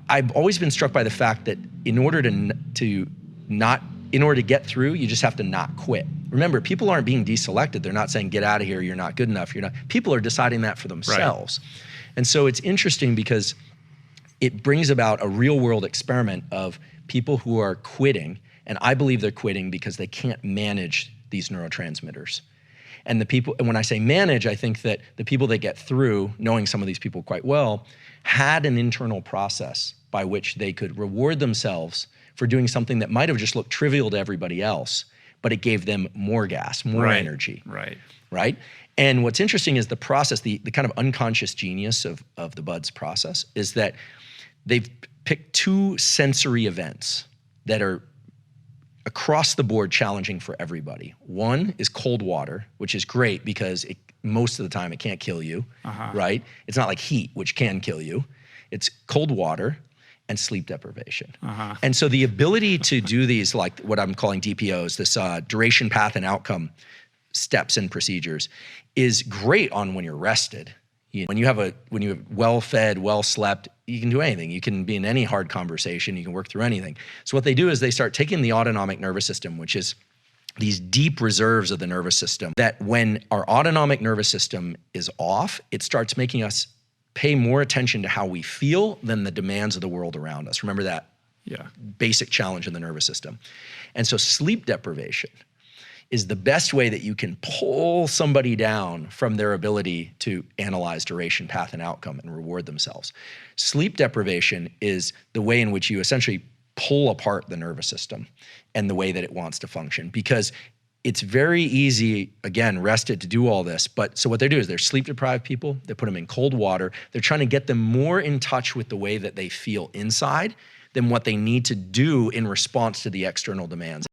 I've always been struck by the fact that in order to get through, you just have to not quit. Remember, people aren't being deselected. They're not saying, get out of here, you're not good enough, people are deciding that for themselves. Right. And so it's interesting because it brings about a real world experiment of people who are quitting, and I believe they're quitting because they can't manage these neurotransmitters. And when I say manage, I think that the people that get through, knowing some of these people quite well, had an internal process by which they could reward themselves for doing something that might have just looked trivial to everybody else, but it gave them more gas, more energy. Right? And what's interesting is the process, the kind of unconscious genius of the BUDS process is that they've picked two sensory events that are across the board challenging for everybody. One is cold water, which is great because most of the time it can't kill you, right? It's not like heat, which can kill you. It's cold water and sleep deprivation. And so the ability to do these, like what I'm calling DPOs, this duration, path, and outcome steps and procedures, is great on when you're rested. When you have well-fed, well-slept, you can do anything. You can be in any hard conversation. You can work through anything. So what they do is they start taking the autonomic nervous system, which is these deep reserves of the nervous system, that when our autonomic nervous system is off, it starts making us pay more attention to how we feel than the demands of the world around us. Remember that basic challenge in the nervous system. And so sleep deprivation is the best way that you can pull somebody down from their ability to analyze duration, path, and outcome and reward themselves. Sleep deprivation is the way in which you essentially pull apart the nervous system and the way that it wants to function, because it's very easy, again, rested to do all this. But so what they do is they're sleep deprived people, they put them in cold water. They're trying to get them more in touch with the way that they feel inside than what they need to do in response to the external demands.